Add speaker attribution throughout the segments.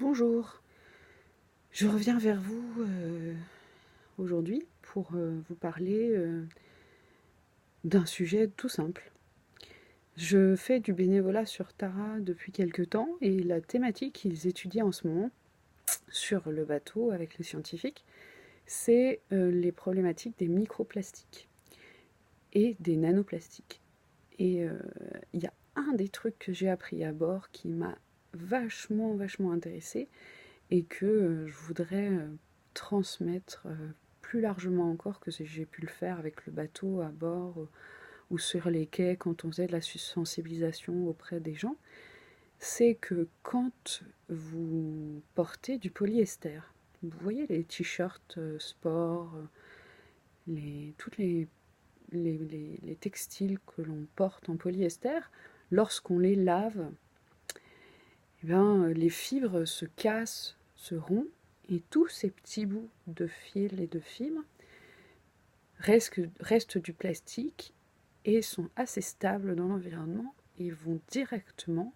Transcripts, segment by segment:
Speaker 1: Bonjour, je reviens vers vous aujourd'hui pour vous parler d'un sujet tout simple. Je fais du bénévolat sur Tara depuis quelque temps et la thématique qu'ils étudient en ce moment sur le bateau avec les scientifiques, c'est les problématiques des microplastiques et des nanoplastiques. Et il y a un des trucs que j'ai appris à bord qui m'a vachement intéressée et que je voudrais transmettre plus largement encore que j'ai pu le faire avec le bateau à bord ou sur les quais quand on faisait de la sensibilisation auprès des gens, c'est que quand vous portez du polyester, vous voyez les t-shirts sport, toutes les textiles que l'on porte en polyester, lorsqu'on les lave, eh bien, les fibres se cassent, se rompent, et tous ces petits bouts de fil et de fibres restent du plastique et sont assez stables dans l'environnement et vont directement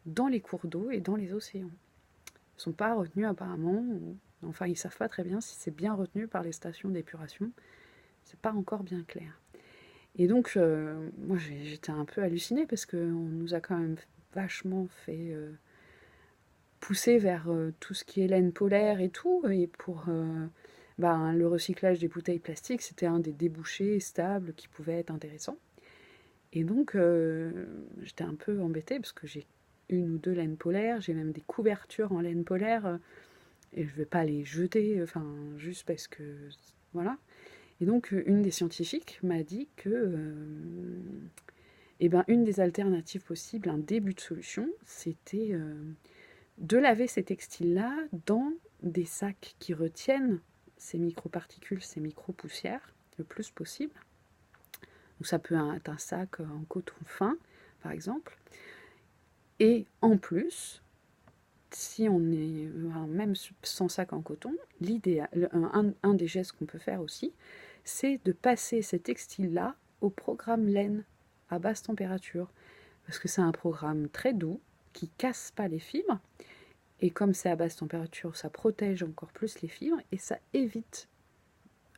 Speaker 1: dans les cours d'eau et dans les océans. Ils ne sont pas retenus apparemment, enfin ils ne savent pas très bien si c'est bien retenu par les stations d'épuration, c'est pas encore bien clair. Et donc moi j'étais un peu hallucinée parce qu'on nous a quand même vachement fait pousser vers tout ce qui est laine polaire et tout, et pour le recyclage des bouteilles plastiques, c'était un des débouchés stables qui pouvait être intéressant. Et donc j'étais un peu embêtée parce que j'ai une ou deux laines polaires, j'ai même des couvertures en laine polaire, et je vais pas les jeter, enfin juste parce que voilà. Et donc une des scientifiques m'a dit que une des alternatives possibles, un début de solution, c'était de laver ces textiles-là dans des sacs qui retiennent ces microparticules, ces micro-poussières, le plus possible. Donc ça peut être un sac en coton fin, par exemple. Et en plus, si on est même sans sac en coton, l'idéal, un des gestes qu'on peut faire aussi, c'est de passer ces textiles-là au programme laine à basse température. Parce que c'est un programme très doux, qui ne casse pas les fibres. Et comme c'est à basse température, ça protège encore plus les fibres et ça évite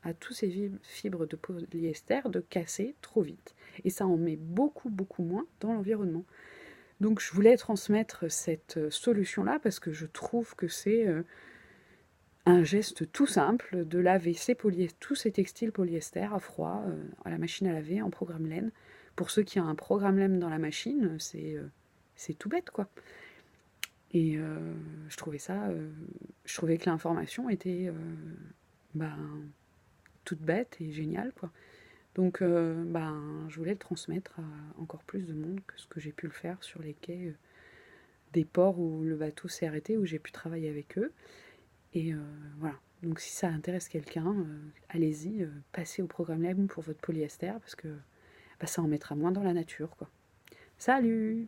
Speaker 1: à tous ces fibres de polyester de casser trop vite. Et ça en met beaucoup moins dans l'environnement. Donc je voulais transmettre cette solution-là parce que je trouve que c'est un geste tout simple de laver tous ces textiles polyester à froid, à la machine à laver, en programme laine. Pour ceux qui ont un programme laine dans la machine, c'est tout bête, quoi. Et je trouvais que l'information était toute bête et géniale, quoi. Donc je voulais le transmettre à encore plus de monde que ce que j'ai pu le faire sur les quais des ports où le bateau s'est arrêté, où j'ai pu travailler avec eux. Et voilà. Donc si ça intéresse quelqu'un, allez-y, passez au programme LEM pour votre polyester, parce que ça en mettra moins dans la nature, quoi. Salut!